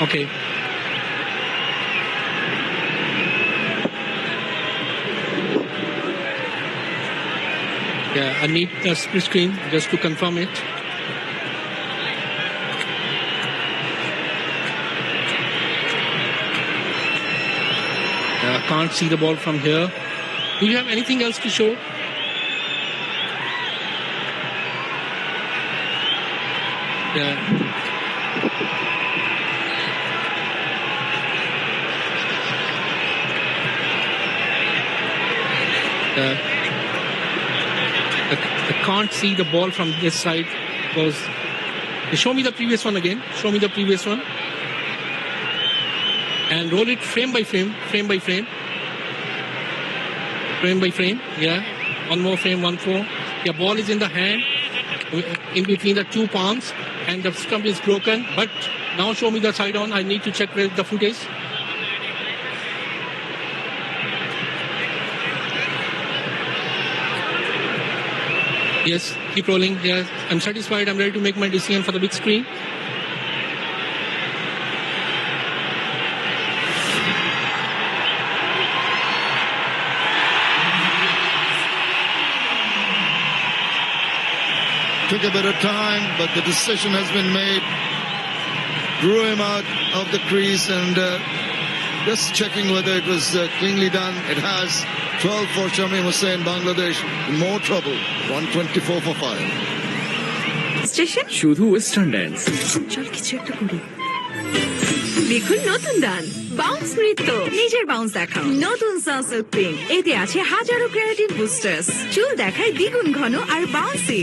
Okay. Yeah, I need the split screen just to confirm it. I can't see the ball from here. Do you have anything else to show? Yeah. I can't see the ball from this side because show me the previous one again. Show me the previous one. And roll it frame by frame, frame by frame. Frame by frame, yeah. One more frame, 1-4. Yeah, ball is in the hand, in between the two palms, and the stump is broken. But now show me the side on. I need to check where the foot is. Yes, keep rolling. Yes, I'm satisfied. I'm ready to make my decision for the big screen. Took a bit of time, but the decision has been made. Drew him out of the crease and just checking whether it was cleanly done. It has. 12 for Shamim Hussain, Bangladesh. In more trouble. 124 for 5. Station? শুধু western dance. চল কিছু একটা করি। দেখুন নতুন দান bounce নৃত্য নিজের বাউন্স দেখাও নতুন সানসিল্ক পিঙ্ক এতে আছে হাজারো ক্রিয়েটিভ বুস্টার্স চুল দেখায় দ্বিগুণ ঘন আর বাউন্সি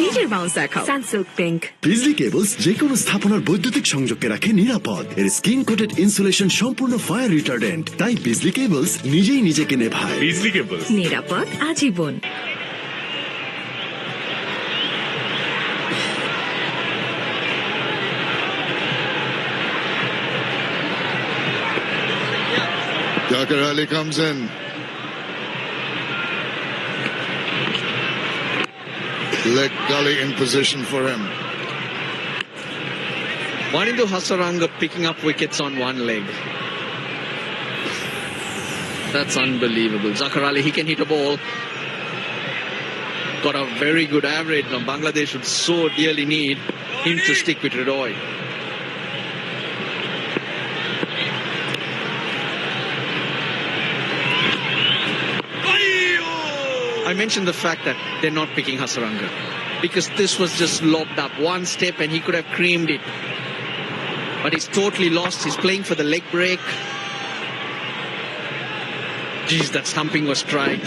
নিজের বাউন্স দেখাও সানসিল্ক পিঙ্ক বিজলি কেবলস যে কোনো স্থাপনার বৈদ্যুতিক সংযোগকে রাখে নিরাপদ এর স্কিন কোটেড ইনসুলেশন সম্পূর্ণ ফায়ার রিটার্ডেন্ট তাই বিজলি কেবলস নিজেই নিজেকে নেভায় বিজলি কেবলস নিরাপদ আজীবন Zakir Ali comes in. Leg gully in position for him. Wanindu Hasaranga picking up wickets on one leg. That's unbelievable. Zakir Ali, he can hit a ball. Got a very good average. Now Bangladesh would so dearly need him to stick with Ridoy. I mentioned the fact that they're not picking Hasaranga because this was just lobbed up one step and he could have creamed it. But he's totally lost. He's playing for the leg break. Geez, that stumping was tried.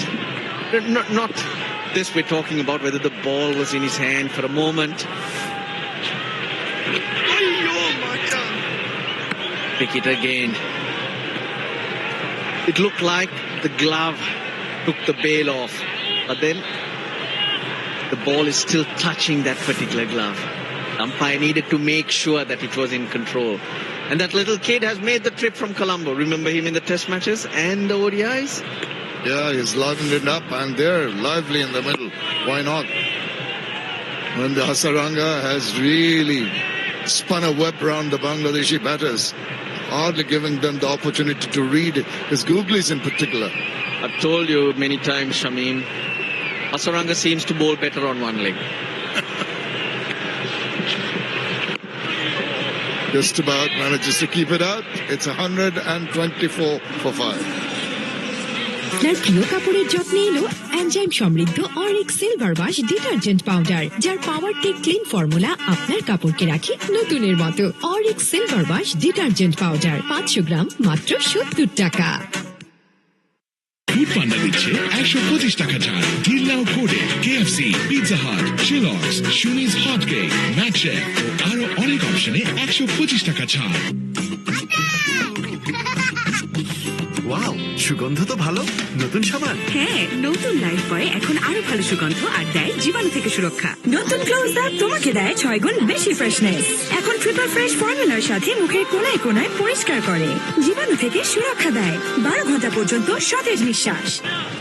Not this we're talking about, whether the ball was in his hand for a moment. Pick it again. It looked like the glove took the bail off. But then the ball is still touching that particular glove. The umpire needed to make sure that it was in control. And that little kid has made the trip from Colombo. Remember him in the test matches and the ODIs? Yeah, he's livened it up and they're lively in the middle. Why not? When the Hasaranga has really spun a web around the Bangladeshi batters, hardly giving them the opportunity to read his googlies in particular. I've told you many times, Shamim, Hasaranga seems to bowl better on one leg. Just about manages to keep it out. It's 124 for 5. আপনার প্রিয় কাপড়ের যত্নে এলো enzyme সমৃদ্ধ Arik silver wash detergent powder যার পাওয়ার take clean formula আপনার কাপড়কে রাখে নতুনের মতো Arik silver wash detergent powder 500 গ্রাম মাত্র 70 টাকা ফুড পান্ডা দিচ্ছে 125 টাকা ছাড় ডিল নাও কোডে KFC Pizza Hut শিলংস শুনিজ hot cake ম্যাকশেক ও আরো অনেক অপশনে 125 টাকা ছাড় ওয়াও সুগন্ধ তো ভালো নতুন সাবান হ্যাঁ নতুন লাইফ বয় এখন আরো ভালো সুগন্ধ আর দেয় জীবাণু থেকে সুরক্ষা নতুন ক্লোজ আপ তোমাকে দেয় 6 গুণ বেশি ফ্রেশনেস এখন ট্রিপল ফ্রেশ ফর্মুলার সাথে মুখের কোনায় কোনায় পরিষ্কার করে জীবাণু থেকে সুরক্ষা দেয় 12 ঘন্টা পর্যন্ত সতেজ নিঃশ্বাস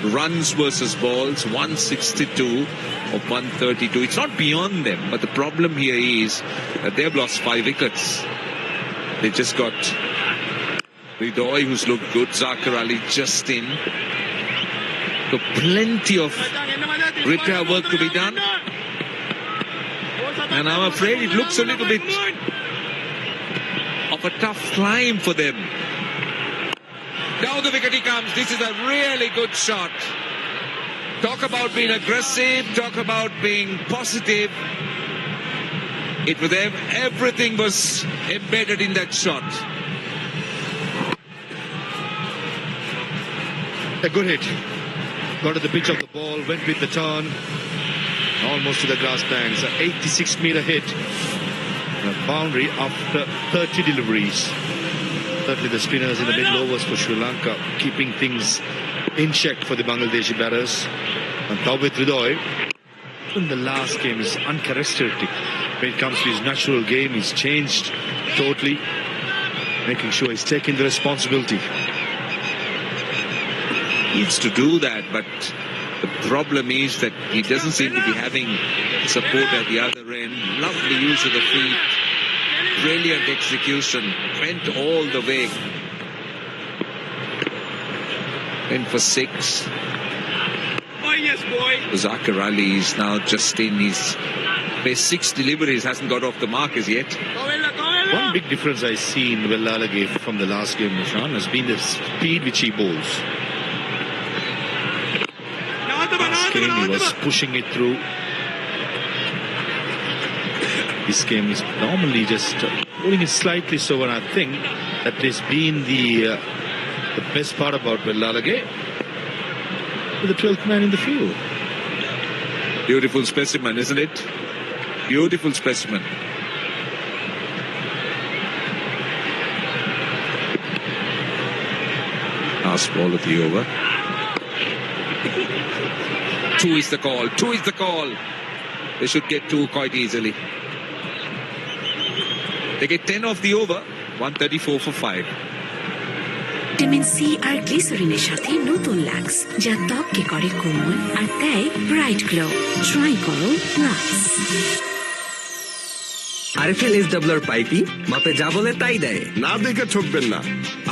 runs versus balls, 162 of 132. It's not beyond them, but the problem here is that they've lost 5 wickets. They just got Ridoy, who's looked good, Zakir Ali just in. So plenty of repair work to be done. And I'm afraid it looks a little bit of a tough climb for them. Now the wicket he comes. This is a really good shot. Talk about being aggressive. Talk about being positive. It was everything was embedded in that shot. A good hit. Got to the pitch of the ball, went with the turn, almost to the grass banks. An 86-meter hit. A boundary after 30 deliveries. Certainly the spinners in the middle overs for Sri Lanka keeping things in check for the Bangladeshi batters. And Tawhid Ridoy in the last game is uncharacteristic. When it comes to his natural game, he's changed totally, making sure he's taking the responsibility. Needs to do that, but the problem is that he doesn't seem to be having support at the other end. Lovely use of the feet. Brilliant execution. Went all the way. Went for 6. Oh, yes, boy. Zakir Ali is now just in his best 6 deliveries. Hasn't got off the mark as yet. One big difference I see in Vellalage from the last game, Nishan, has been the speed which he bowls. Last game he was pushing it through. This game is normally just bowling it slightly slower, and I think that has been the best part about Vellalage. With the 12th man in the field. Beautiful specimen, isn't it? Beautiful specimen. Last ball of the over. 2 is the call. 2 is the call. They should get 2 quite easily. They get 10 off the over. 134 for 5. Vitamin C আর গ্লিসারিনের সাথে নতুন lux যা ত্বককে করে কোমল আর দেয় bright glow. Try করো lux. RFL SWR পাইপি মাপে যা বলে তাই দেয়। না দেখে ঠকবেন না।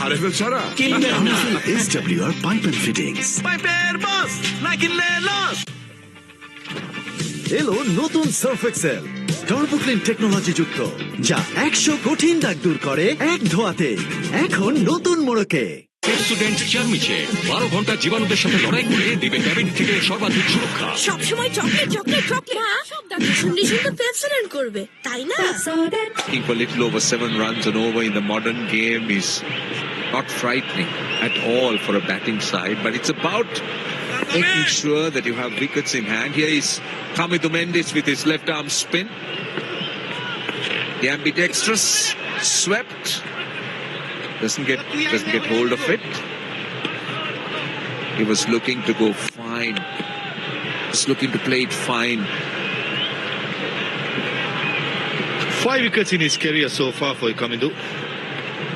আরএফএল ছাড়া কিনবেন না। SWR pipe and fittings. পাইপের বস না কিনলে লস। এলো নতুন Surf Excel turbo clean technology যুক্ত, যা 100 কঠিন দাগ দূর করে এক ধোয়াতে। এখন নতুন মোড়কে স্টুডেন্ট চার্মিছে 12 ঘন্টা জীবাণুদের সাথে লড়াই করে দিবে ক্যাবিন থেকে সর্বাধিক সুরক্ষা। সবসময় চকলেট চকলেট চকলেট না, সব দাগ শুনলে শুনতে পেপসোডেন্ট করবে, তাই না? Looking for a little over 7 runs and over in the modern game is not frightening at all for a batting side, but it's about making sure that you have wickets in hand. Here is Kamidu Mendes with his left arm spin. The ambidextrous swept. Doesn't get hold of it. He was looking to go fine. Just looking to play it fine. 5 wickets in his career so far for Kamidu.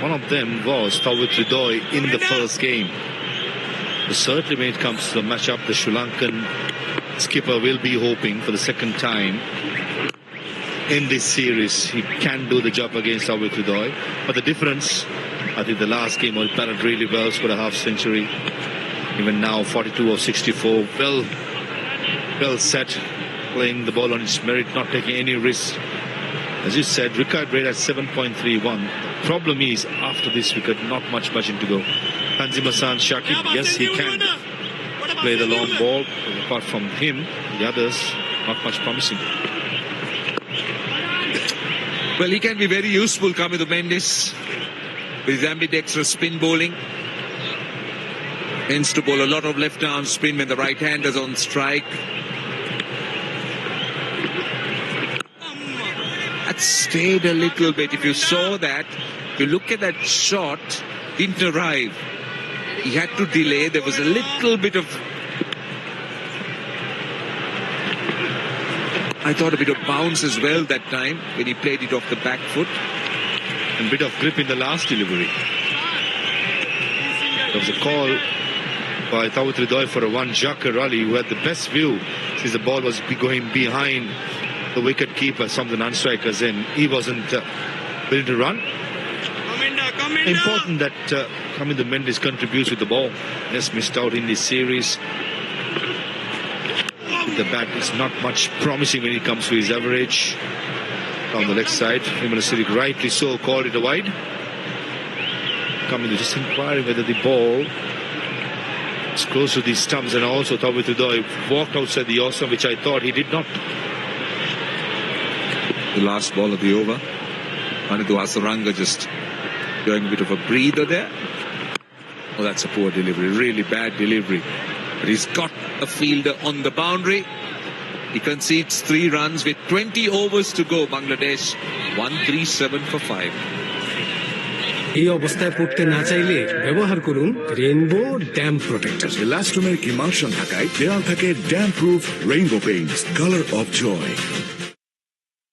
One of them was Tawhid Ridoy in the first game. But certainly when it comes to the matchup, the Sri Lankan skipper will be hoping for the second time in this series. He can do the job against Tawhid Ridoy. But the difference, I think the last game was batted really well, scored a half century. Even now, 42 of 64, well set, playing the ball on its merit, not taking any risks. As you said, record rate at 7.31. Problem is, after this wicket, not much margin to go. Tanzim Hassan Shakib, yes, he can play the long ball. Apart from him, the others, not much promising. Well, he can be very useful, Kamidu Mendes, with his ambidextrous spin bowling. Tends to bowl a lot of left-arm spin when the right-hander's on strike. That stayed a little bit. If you saw that, if you look at that shot, didn't arrive. He had to delay. There was a little bit of, I thought, a bit of bounce as well that time when he played it off the back foot. And a bit of grip in the last delivery. There was a call by Tawit Ridoy for a one Jacques rally, who had the best view since the ball was going behind the wicket keeper, some of the non-strikers in. He wasn't willing to run. Important that Kamindu Mendes contributes with the ball. Has missed out in this series. The bat is not much promising when it comes to his average. On the left side, Vimala Sirik rightly so called it a wide. Kamindu just inquiring whether the ball is close to these stumps, and also Tawit Ridoy walked outside the off stump, which I thought he did not. The last ball of the over. Manitu Hasaranga just doing a bit of a breather there. Oh, that's a poor delivery, really bad delivery. But he's got a fielder on the boundary. He concedes 3 runs with 20 overs to go. Bangladesh 137 for 5. এই অবস্থায় পড়তে না চাইলে ব্যবহার করুন rainbow damp protector. ইলাস্টোমের emulsion থাকায় দেয়াল থাকে damp proof rainbow paints, colour of joy.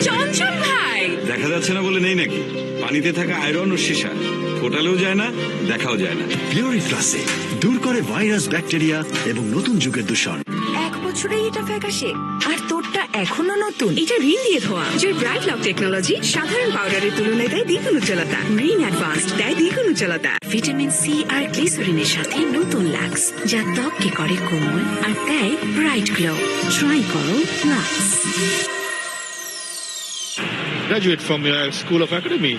Chanchal ভাই, দেখা যাচ্ছে না বলে নেই নাকি? পানিতে থাকা আয়রন ও সীসা ফোটালেও যায় না, দেখাও যায় না। পিউরি ক্লাসে দূর করে ভাইরাস, ব্যাকটেরিয়া এবং নতুন যুগের দূষণ। 1 বছরে এটা ফ্যাকাশে, আর তোরটা এখনো নতুন। এটা রিন দিয়ে ধোয়া, যে ব্রাইট লক টেকনোলজি সাধারণ পাউডারের তুলনায় দেয় দ্বিগুণ উজ্জ্বলতা। রিন অ্যাডভান্সড দেয় দ্বিগুণ উজ্জ্বলতা। ভিটামিন সি আর গ্লিসারিনের সাথে নতুন লাক্স, যা ত্বককে করে কোমল আর দেয় ব্রাইট গ্লো। ট্রাই করো lux. Graduate from your School of Academy.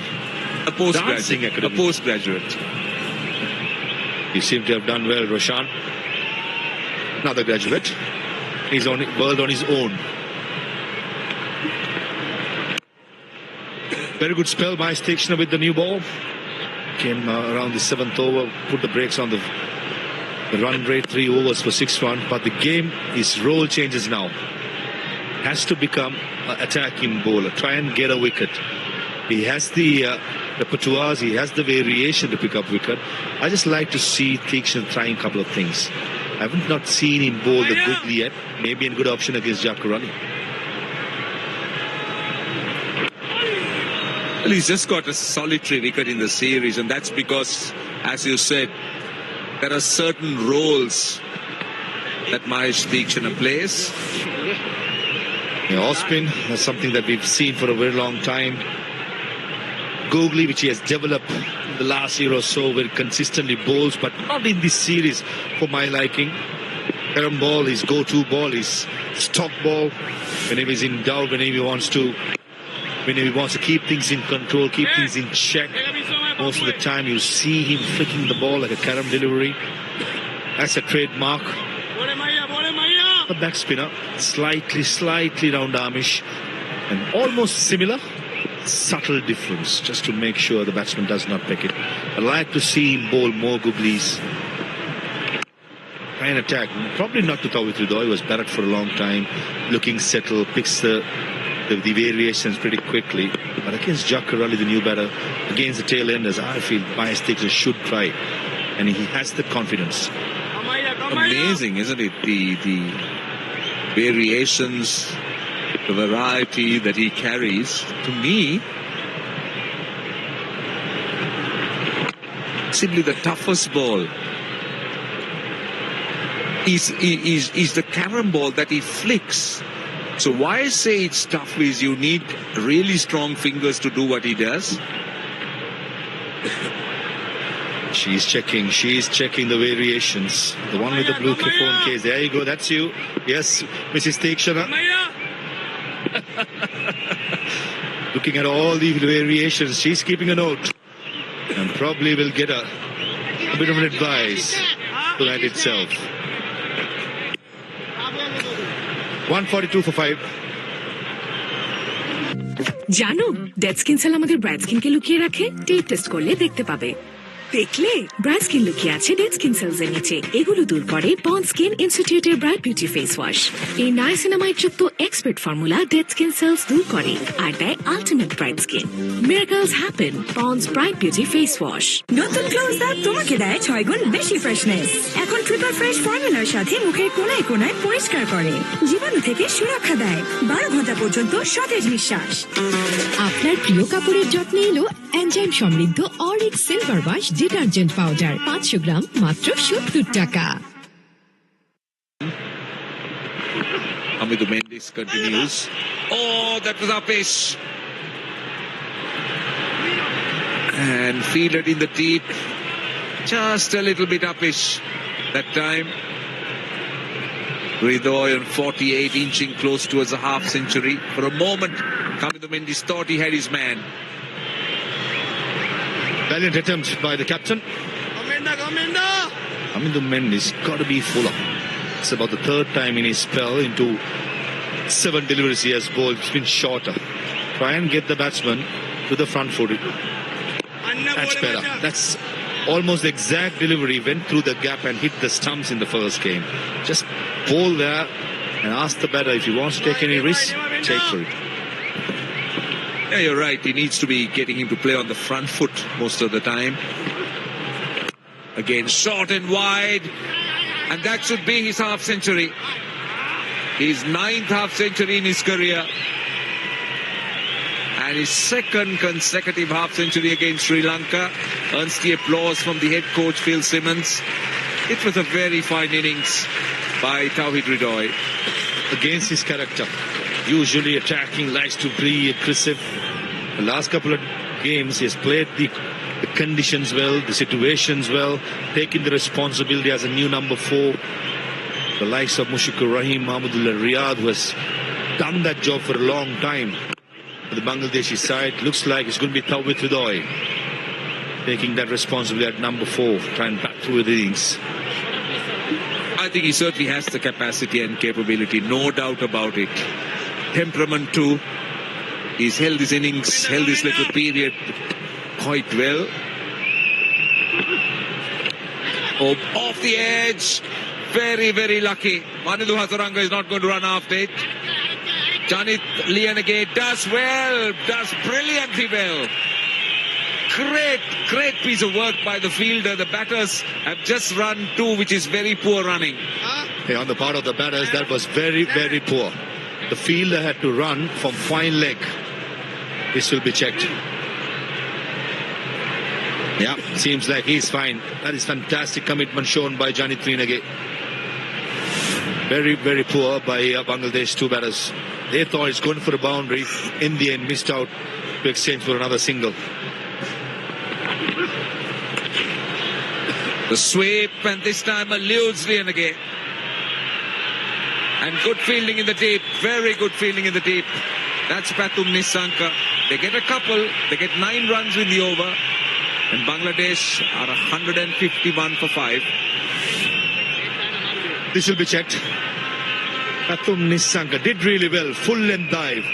A postgraduate. You seem to have done well, Roshan. Another graduate. He's on world on his own. Very good spell by Stakeshner with the new ball. Came around the 7th over, put the brakes on the run rate, 3 overs for 6 runs. But the game, his role changes now. Has to become an attacking bowler. Try and get a wicket. He has the repertoire, he has the variation to pick up wicket. I just like to see Stakeshner trying a couple of things. I haven't not seen him bowl the googly yet. Maybe a good option against Jakarani. Well, he's just got a solitary wicket in the series, and that's because, as you said, there are certain roles that Mahesh Stakeshner plays. Off spin, that's something that we've seen for a very long time. Googly, which he has developed in the last year or so, very consistently bowls, but not in this series for my liking. Carom ball, his go-to ball, his stock ball. Whenever he's in doubt, whenever he wants to keep things in control, keep things in check, most of the time you see him flicking the ball like a carom delivery. That's a trademark. The back spinner, slightly round armish, and almost similar, subtle difference, just to make sure the batsman does not pick it. I like to see him bowl more googlies. Try and attack, probably not to Tawit Ridoy, he was batted for a long time, looking settled, picks the variations pretty quickly. But against Jakarani, the new batter, against the tail enders, I feel Mahesh Stakeshner should try, and he has the confidence. Amazing, isn't it? The variations, the variety that he carries. To me, simply the toughest ball is the carom ball that he flicks. So why I say it's tough is you need really strong fingers to do what he does. She's checking the variations. The one with the blue clip-on case. There you go, that's you. Yes, Mrs. Stakeshner. Looking at all the variations, she's keeping a note. And probably will get a bit of an advice to that itself. 142 for 5. জানো, dead skin cell আমাদের bright স্কিনকে লুকিয়ে রাখে। Test করলে দেখতে পাবে। দেখলে bright skin লুকিয়ে আছে ডেড স্কিন সেলস এর নিচে। এগুলো দূর করে পন্ড স্কিন ইনস্টিটিউটের ব্রাইট বিউটি ফেস ওয়াশ। এই নাইসিনামাইড যুক্ত expert formula dead skin sales দূর করে আর দেয় ultimate bright skin. Miracles happen ponds bright beauty face wash. নতুন ক্লোজ আপ তোমাকে দেয় 6 গুণ বেশি ফ্রেশনেস। এখন ট্রিপল ফ্রেশ ফর্মুলার সাথে মুখের কোনায় কোনায় পরিষ্কার করে, জীবাণু থেকে সুরক্ষা দেয়, 12 ঘন্টা পর্যন্ত সতেজ নিঃশ্বাস। আপনার প্রিয় কাপড়ের যত্নে এলো এনজাইম সমৃদ্ধ Arik silver wash detergent powder, 500 গ্রাম মাত্র 70 টাকা। Hamidu Mendes continues. Oh, that was uppish. And fielded in the deep. Just a little bit uppish that time. Ridoy on 48, inching close towards a half century. For a moment, Hamidu Mendes thought he had his man. Valiant attempt by the captain. Hamidu Mendes got to be full up. It's about the third time in his spell into 7 deliveries he has bowled. It's been shorter. Try and get the batsman to the front foot. That's better. That's almost the exact delivery. Went through the gap and hit the stumps in the first game. Just bowl there and ask the batter if he wants to take any risk, take for it. Yeah, you're right. He needs to be getting him to play on the front foot most of the time. Again, short and wide. And that should be his half century. His 9th half century in his career. And his 2nd consecutive half century against Sri Lanka. Earns the applause from the head coach Phil Simmons. It was a very fine innings by Tawhid Ridoy. Against his character. Usually attacking, likes to be aggressive. The last couple of games he has played the conditions well, the situations well, taking the responsibility as a new number 4. The likes of Mushikur Rahim, Mahmudullah Riyad, who has done that job for a long time. For the Bangladeshi side, looks like it's going to be Tawhid Ridoy taking that responsibility at number 4, trying back through the innings. I think he certainly has the capacity and capability, no doubt about it. Temperament too. He's held his innings, held this little period quite well. Oh, off the edge. Very, very lucky. Manilu Hasaranga is not going to run after it. Janit Lianage does well, does brilliantly well. Great piece of work by the fielder. The batters have just run 2, which is very poor running. Hey, on the part of the batters, that was very, very poor. The fielder had to run from fine leg. This will be checked. Yeah, seems like he's fine. That is fantastic commitment shown by Janit Lianage. Very, very poor by Bangladesh 2 batters. They thought it's going for a boundary. In the end, missed out to exchange for another single. The sweep, and this time eludes Lianage. And good fielding in the deep. Very good fielding in the deep. That's Pathum Nissanka. They get a couple. They get 9 runs in the over. And Bangladesh are 151 for 5. This will be checked. Pathum Nissanka did really well. Full length dive.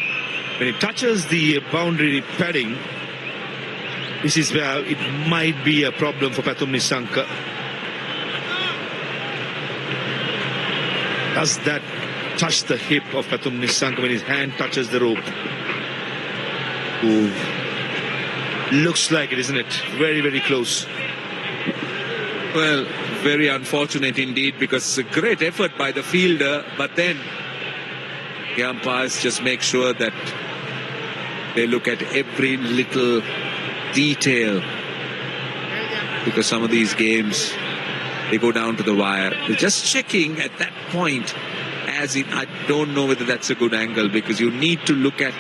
When he touches the boundary padding, this is where it might be a problem for Pathum Nissanka. Does that touch the hip of Pathum Nissanka when his hand touches the rope? Ooh. Looks like it, isn't it? Very, very close. Well, very unfortunate indeed, because it's a great effort by the fielder, but then the umpires just make sure that they look at every little detail, because some of these games, they go down to the wire. They're just checking at that point, as in, I don't know whether that's a good angle, because you need to look at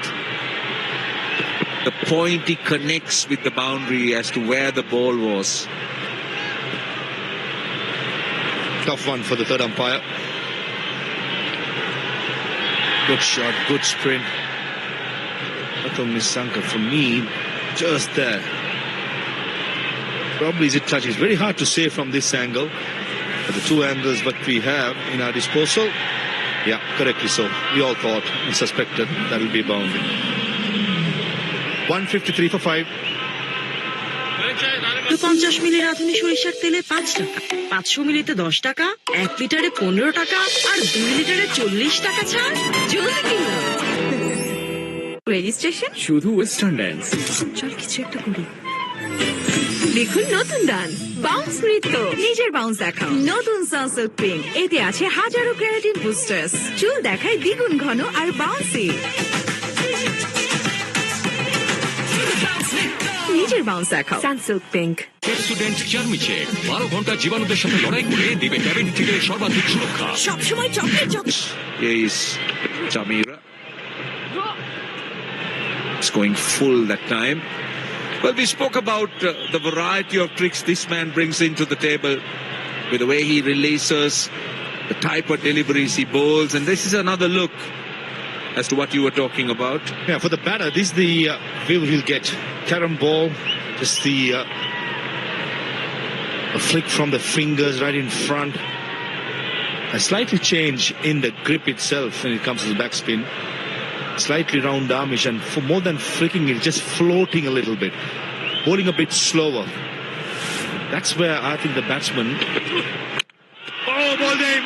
the point he connects with the boundary as to where the ball was. Tough one for the third umpire. Good shot, good sprint. Pathum Nissanka, for me, just there. Probably is it touch? It's very hard to say from this angle. But the 2 angles that we have in our disposal, yeah, correctly so. We all thought and suspected that will be a boundary. 153 for 5. 50 মিলি রাঁধুনি সরিষার তেলে 5 টাকা, 500 মিলিতে 10 টাকা, 1 লিটারে 15 টাকা আর 2 লিটারে 40 টাকা ছাড়। জলদি কিনলাম। রেজিস্ট্রেশন শুধু ওয়েস্টার্ন ড্যান্স। চল কিছু একটা করি। লিখুন নতুন ডান্স, বাউন্স নৃত্য, নিজের বাউন্স দেখাও। নতুন সানসিল্ক পিঙ্ক, এতে আছে হাজারো কেরাটিন বুস্টার্স। চুল দেখায় দ্বিগুণ ঘন আর বাউন্সি। নিজের বাউন্স দেখাও। Sunsilk pink. পেপসোডেন্ট চার্মিছে 12 ঘন্টা জীবাণুদের সাথে লড়াই করে দিবে ক্যাবিন থেকে সর্বাধিক সুরক্ষা। সবসময় chocolate chocolate. Here is Chamira. It's going full that time. Well, we spoke about the variety of tricks this man brings into the table with the way he releases, the type of deliveries he bowls, and this is another look as to what you were talking about. Yeah, for the batter, this is the view he'll get. Carom ball, just the a flick from the fingers right in front. A slightly change in the grip itself when it comes to the backspin. Slightly round armish, and for more than flicking it, just floating a little bit, bowling a bit slower. That's where I think the batsman. Oh, bowled him!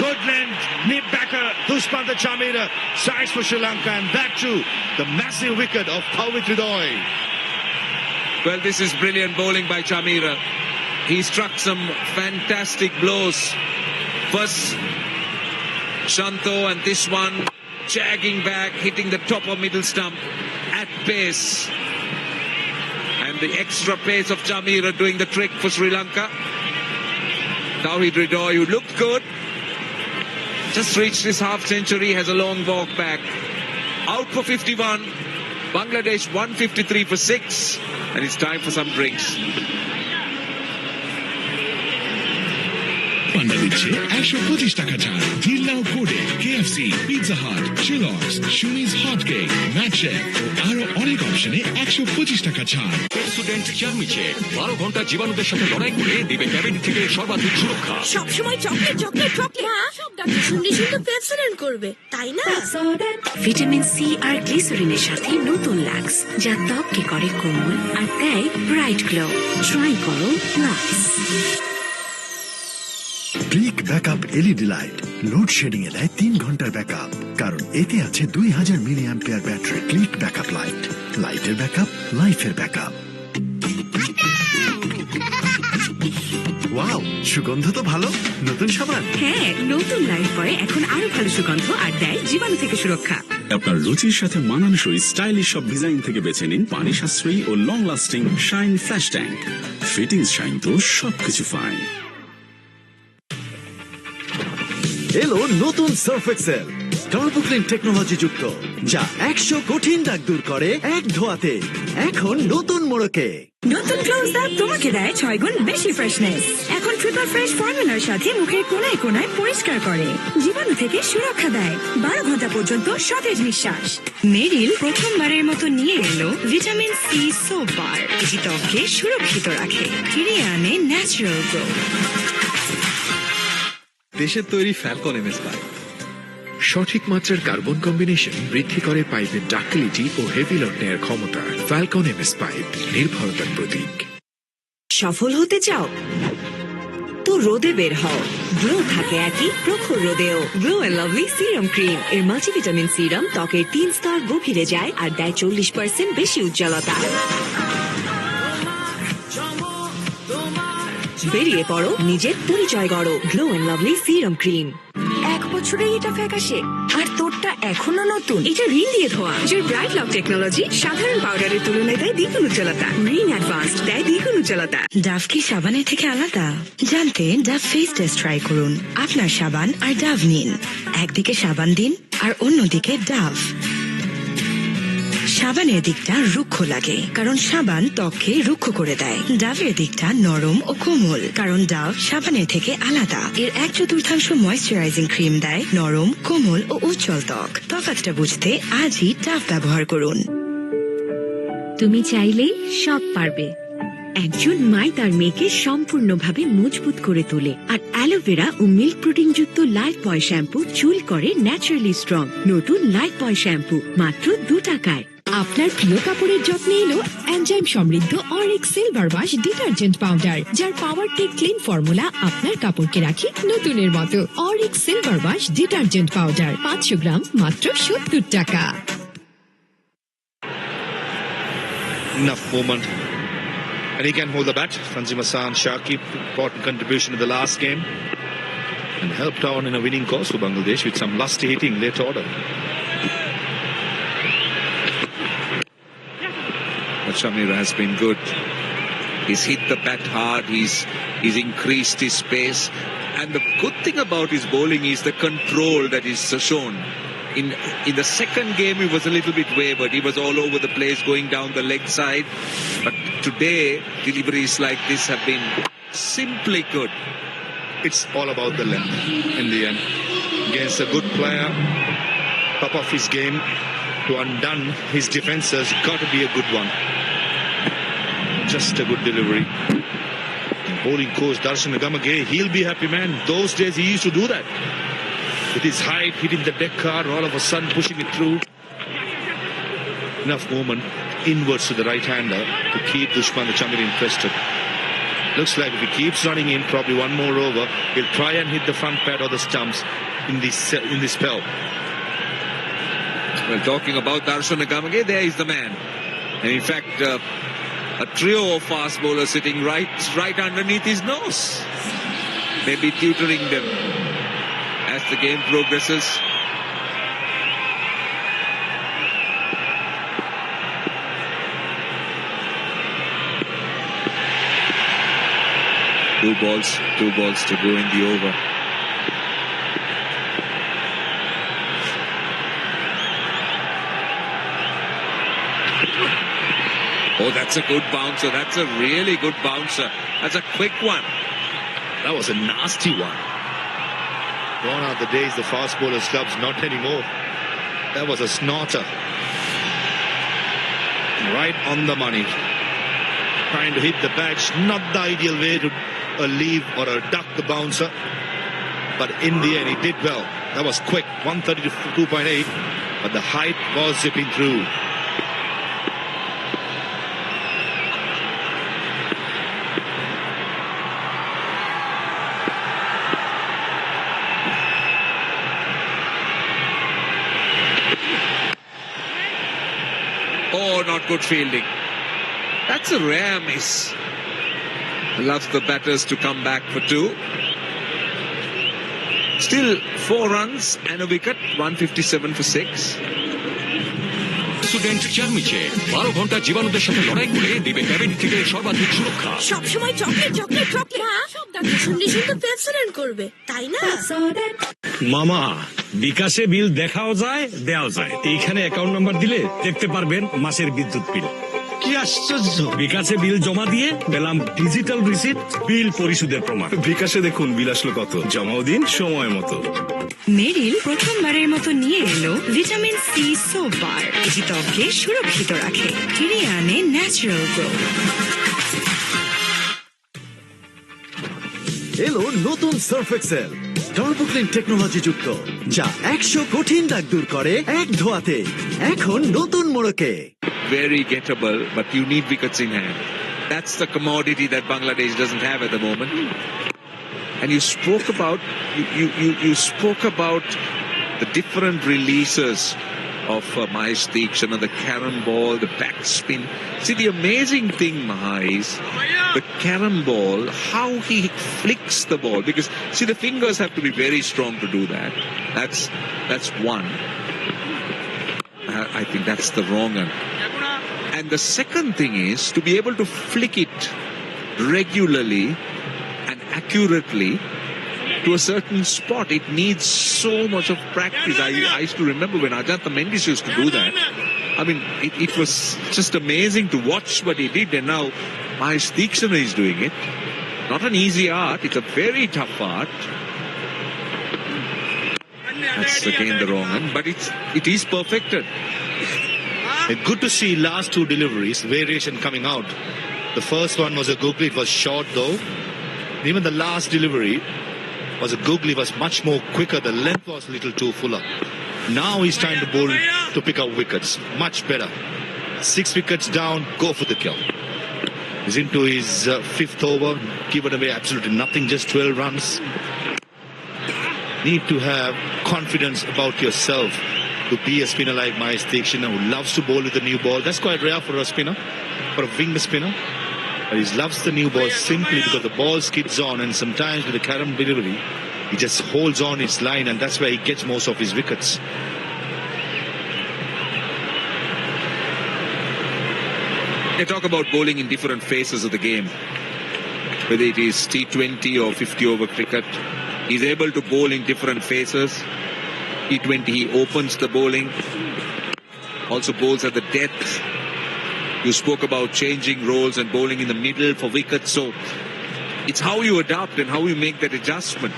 Good length, nip backer, Dushpanta Chamira strikes for Sri Lanka, and that too, the massive wicket of Pavit Ridoy. Well, this is brilliant bowling by Chamira. He struck some fantastic blows. First, Shanto, and this one jagging back, hitting the top of middle stump at pace. And the extra pace of Chamira doing the trick for Sri Lanka. Tawhid Ridoy, who looked good, just reached his half century, has a long walk back. Out for 51, Bangladesh 153 for 6, and it's time for some drinks. পান্ডা দিচ্ছে 125 টাকা ছাড় deal নাও কোডে KFC, Pizza Hut, শিলর্স, শুনিজ hot cake, ম্যাচেক ও আরো অনেক অপশনে 125 টাকা ছাড়। Pepsodent চার্মিছে 12 ঘন্টা জীবাণুদের সাথে লড়াই করে দিবে ক্যাবিন থেকে সর্বাধিক সুরক্ষা। সবসময় চকলেট চকলেট চকলেট। মা সব ডাক্তার শুনলে শুধু পেপসোডেন্ট করবে, তাই না? ভিটামিন সি আর গ্লিসারিনের সাথে নতুন লাক্স, যা ত্বককে করে কোমল আর দেয় ব্রাইট গ্লো। ট্রাই করো Lux. Click backup LED light load shedding এ দেয় 3 ঘন্টার ব্যাকআপ, কারণ এতে আছে 2000 milliampere battery. Click backup light, লাইটের ব্যাকআপ, লাইফের ব্যাকআপ। ওয়াও, সুগন্ধ তো ভালো। নতুন সাবান? হ্যাঁ, নতুন লাইফ বয় এখন আরো ভালো সুগন্ধ আর দেয় জীবাণু থেকে সুরক্ষা। আপনার রুচির সাথে মানানসই স্টাইলিশ সব ডিজাইন থেকে বেছে নিন পানি সাশ্রয়ী ও long lasting shine flash tank. Fittings shine তো সবকিছু ফাইন। এলো নতুন সার্ফ এক্সেল টার্বোক্লিন টেকনোলজি যুক্ত, যা 100 কঠিন দাগ দূর করে এক ধোয়াতে। এখন নতুন মোড়কে নতুন ক্লোজ দাগ তোমাকে দেয় 6 গুণ বেশি ফ্রেশনেস। এখন ট্রিপল ফ্রেশ ফর্মুলার সাথে মুখের কোনায় কোনায় পরিষ্কার করে, জীবাণু থেকে সুরক্ষা দেয়, 12 ঘন্টা পর্যন্ত সতেজ নিঃশ্বাস। মেরিল প্রথমবারের মতো নিয়ে এলো ভিটামিন সি সোপ বার, এটি ত্বককে সুরক্ষিত রাখে, ফিরিয়ে আনে ন্যাচারাল গ্লো। দেশের তৈরি ফ্যালকন এমএস পাইপ সঠিক মাত্রার কার্বন কম্বিনেশন বৃদ্ধি করে পাইপের ডাক্টিলিটি ও হেভি লোড নেয়ার ক্ষমতা। ফ্যালকন এমএস পাইপ নির্ভরতার প্রতীক। সফল হতে চাও তো রোদে বের হও। গ্লো থাকে একই প্রখর রোদেও। Glow and lovely serum cream এর মাল্টিভিটামিন সিরাম ত্বকের 3 স্তর গভীরে যায় আর দেয় 40% বেশি উজ্জ্বলতা। বেরিয়ে পড়ো, নিজের পরিচয় গড়ো। Glow and lovely serum cream. 1 বছরে এটা ফ্যাকাশে, আর তোরটা এখনো নতুন। এটা রিন দিয়ে ধোয়া, যার ব্রাইট লক টেকনোলজি সাধারণ পাউডারের তুলনায় দেয় দ্বিগুণ উজ্জ্বলতা। রিন অ্যাডভান্সড দেয় দ্বিগুণ উজ্জ্বলতা। ডাভ কি সাবানের থেকে আলাদা জানতে ডাভ ফেস টেস্ট ট্রাই করুন। আপনার সাবান আর ডাভ নিন, একদিকে সাবান দিন আর অন্যদিকে ডাভ। সাবানের দিকটা রুক্ষ লাগে, কারণ সাবান ত্বককে রুক্ষ করে দেয়। ডাভের দিকটা নরম ও কোমল, কারণ ডাভ সাবানের থেকে আলাদা। এর 1/4 ময়েশ্চারাইজিং ক্রিম দেয় নরম, কোমল ও উজ্জ্বল ত্বক। তফাৎটা বুঝতে আজই ডাভ ব্যবহার করুন। তুমি চাইলেই সব পারবে। একজন মাই তার মেয়েকে সম্পূর্ণভাবে মজবুত করে তোলে, আর অ্যালোভেরা ও মিল্ক প্রোটিন যুক্ত লাইফ বয় শ্যাম্পু চুল করে ন্যাচারালি স্ট্রং। নতুন লাইফ বয় শ্যাম্পু মাত্র 2 টাকায়। আপনার প্রিয় কাপড়ের যত্নে এলো এনজাইম সমৃদ্ধ Arik silver wash detergent powder, যার পাওয়ার টেক ক্লিন ফর্মুলা আপনার কাপড়কে রাখে নতুনের মতো। Arik silver wash detergent powder 500 গ্রাম মাত্র 70 টাকা। Enough moment. And he can hold the bat. Tanzim Hassan Shakib, important contribution in the last game, and helped on in a winning course for Bangladesh with some lusty hitting late order. But Chamira has been good. He's hit the bat hard. He's increased his pace. And the good thing about his bowling is the control that is shown. In the second game, he was a little bit wavered. He was all over the place, going down the leg side. But today, deliveries like this have been simply good. It's all about the length in the end. Against a good player, top of his game, to undone his defenses, got to be a good one. Just a good delivery. Bowling coach Darshan Nagamage, he'll be happy, man. Those days he used to do that. With his height, hitting the deck card, all of a sudden pushing it through. Enough movement inwards to the right-hander to keep Dushman Chamir interested. Looks like if he keeps running in, probably one more over, he'll try and hit the front pad or the stumps in this spell. Well, talking about Darshan Nagamage, there is the man. And in fact, a trio of fast bowlers sitting right underneath his nose. Maybe tutoring them as the game progresses. Two balls to go in the over. Oh, that's a good bouncer. That's a really good bouncer. That's a quick one. That was a nasty one. Gone are the days the fast bowlers clubs, not anymore. That was a snorter. Right on the money. Trying to hit the badge. Not the ideal way to leave or duck the bouncer. But in the end, he did well. That was quick. 130 to 2.8. But the height was zipping through. Oh, not good fielding. That's a rare miss. Allows the batters to come back for two. Still 4 runs and a wicket. 157 for 6. Student জার্মিছে 12 ঘন্টা জীবাণুদের সাথে লড়াই করে দিবে cabin থেকে সর্বাধিক সুরক্ষা। সবসময় chocolate chocolate chocolate. মা সব দাদা শুনলে শুনতে প্রেসিডেন্ট করবে তাই না? মামা বিকাশে বিল দেখাও যায় দেওয়া যায়। এইখানে অ্যাকাউন্ট নাম্বার দিলে দেখতে পারবেন মাসের বিদ্যুৎ বিল। কি আশ্চর্য! বিকাশে বিল জমা দিয়ে পেলাম ডিজিটাল রিসিট, বিল পরিশোধের প্রমাণ। বিকাশে দেখুন বিল আসলো কত, জমাও দিন সময় মতো। মেরিল প্রথমবারের মতো নিয়ে এলো ভিটামিন সি সোপ বার। এটি ত্বককে সুরক্ষিত রাখে, ফিরিয়ে আনে ন্যাচারাল গ্লো। এলো নতুন Surf Excel turbo clean technology যুক্ত, যা 100 কঠিন দাগ দূর করে এক ধোয়াতে। এখন নতুন মোড়কে। Very gettable, but you need wickets in hand. That's the commodity that Bangladesh doesn't have at the moment. And you spoke about the different releases of Mahesh Deekshana, the carom ball, the backspin. See, the amazing thing, Maha, is the carom ball, how he flicks the ball. Because, see, the fingers have to be very strong to do that. That's one. I think that's the wrong one. And the second thing is to be able to flick it regularly and accurately to a certain spot. It needs so much of practice. I used to remember when Ajanta Mendis used to do that. I mean, it was just amazing to watch what he did. And now Mahesh Deekshana is doing it. Not an easy art. It's a very tough art. That's again the wrong one. But it is perfected. Good to see last two deliveries, variation coming out. The first one was a googly, it was short though. Even the last delivery was a googly, was much more quicker. The length was a little too fuller. Now he's trying to bowl to pick up wickets. Much better. 6 wickets down, go for the kill. He's into his 5th over, given away absolutely nothing, just 12 runs. Need to have confidence about yourself to be a spinner like Mahesh Deekshana, who loves to bowl with the new ball. That's quite rare for a spinner, for a winged spinner. But he loves the new ball simply because the ball skids on, and sometimes with the carom delivery, he just holds on its line, and that's where he gets most of his wickets. They talk about bowling in different phases of the game. Whether it is T20 or 50 over cricket, he's able to bowl in different phases. T20 he opens the bowling, also bowls at the depth. You spoke about changing roles and bowling in the middle for wickets, so it's how you adapt and how you make that adjustment.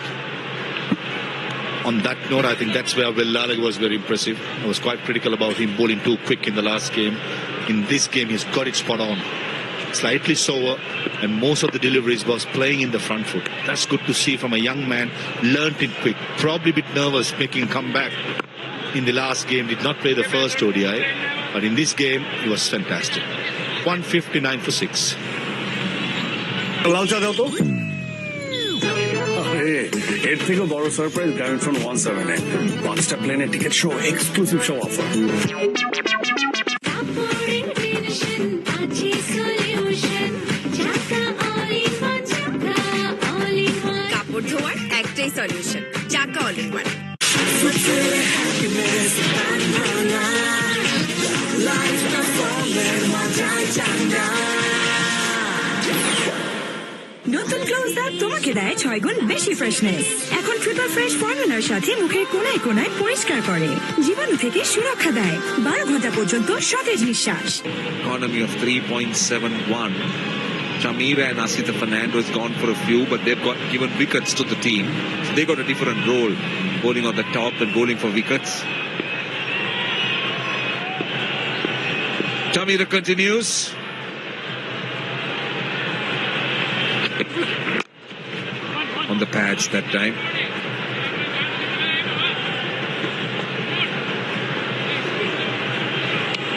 On that note, I think that's where Will Lalag was very impressive. I was quite critical about him bowling too quick in the last game. In this game, he's got it spot on. Slightly slower, and most of the deliveries was playing in the front foot. That's good to see from a young man, learnt it quick. Probably a bit nervous making a comeback in the last game. Did not play the first ODI, but in this game, he was fantastic. 159 for 6. এর থেকে বড় surprise Grameenphone 17 5টা প্লেনের ticket সহ exclusive সব offer. কাপড় ধোয়ার একটাই সলিউশন, চাকা অল ইন ওয়ান। নতুন ক্লোজ আপ তোমাকে দেয় 6 গুণ বেশি ফ্রেশনেস। এখন ট্রিপল ফ্রেশ ফর্মুলার সাথে মুখের কোনায় কোনায় পরিষ্কার করে, জীবাণু থেকে সুরক্ষা দেয়, 12 ঘন্টা পর্যন্ত সতেজ নিঃশ্বাস। Economy of 3.71. Chamira and Asita Fernando has gone for a few, but they've got given wickets to the team. So they got a different role, bowling on the top and bowling for wickets. Chamira continues. On the pads that time.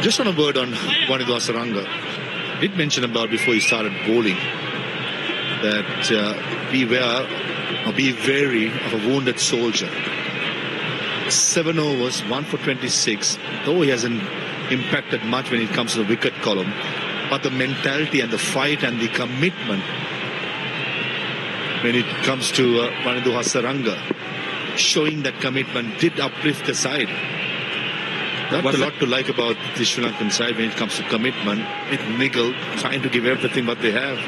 Just on a word on Wanidhu Hasaranga, did mention about before he started bowling that beware or be wary of a wounded soldier. 7 overs, 1 for 26, though he hasn't impacted much when it comes to the wicket column, but the mentality and the fight and the commitment when it comes to Wanidhu Hasaranga, showing that commitment did uplift the side. That's a lot to like about the Sri Lankan side when it comes to commitment. It niggled, trying to give everything what they have.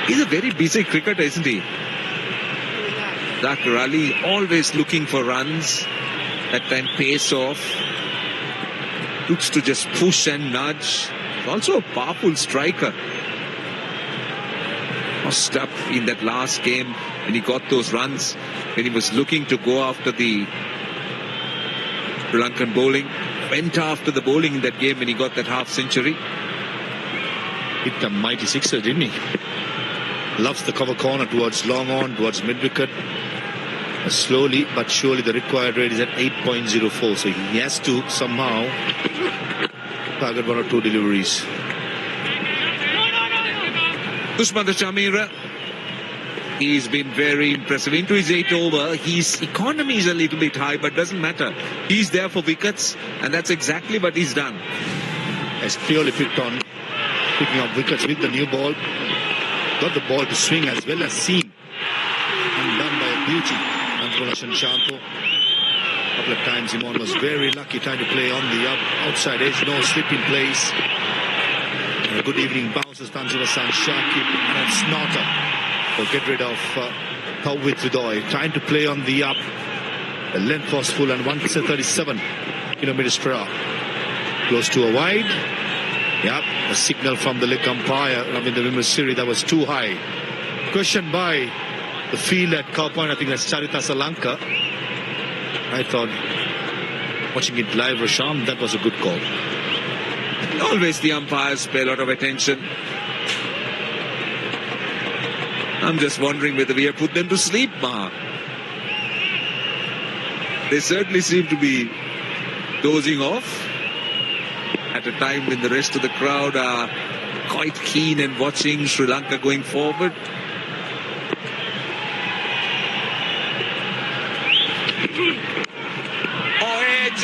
He's a very busy cricketer, isn't he? Dhakar Ali always looking for runs. That time pace off. Looks to just push and nudge. Also a powerful striker. Lost up in that last game when he got those runs, when he was looking to go after the Sri Lankan bowling. Went after the bowling in that game when he got that half century. Hit a mighty sixer, didn't he? Loves the cover corner towards long on, towards mid-wicket. Slowly but surely the required rate is at 8.04, so he has to somehow target 1 or 2 deliveries. Dushmantha Chamira, he's been very impressive. Into his 8 over, his economy is a little bit high, but doesn't matter. He's there for wickets, and that's exactly what he's done. Has purely picking up wickets with the new ball. Got the ball to swing as well as seam. And done by a beauty. Ankulashan Shanto. Couple of times Imon was very lucky trying to play on the outside edge, no slip in place. And a good evening bounces Tanzila-san, Shakib and Snorter. So get rid of Tawid Vidoy, trying to play on the up. The length was full and 137 kilometers per hour. Close to a wide. Yep, a signal from the leg umpire. I mean, the Vimasiri, that was too high. Question by the field at cow point, I think that's Charita Srilanka. I thought, watching it live, Rasham, that was a good call. Always the umpires pay a lot of attention. I'm just wondering whether we have put them to sleep, Maha. They certainly seem to be dozing off at a time when the rest of the crowd are quite keen and watching Sri Lanka going forward.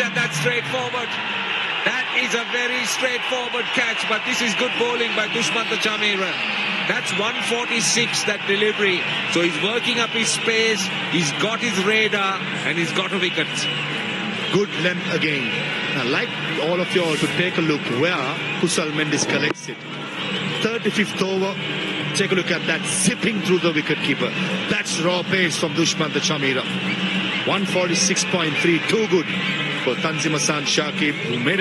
And that's straightforward. That is a very straightforward catch, but this is good bowling by Dushmantha Chamira. That's 146, that delivery. So he's working up his pace, he's got his radar, and he's got a wicket. Good length again. And I'd like all of you all to take a look where Kusal Mendes collects it. 35th over. Take a look at that, zipping through the wicketkeeper. That's raw pace from Dushman the Chamira. 146.3, too good for Tanzim Hassan Shakib, who made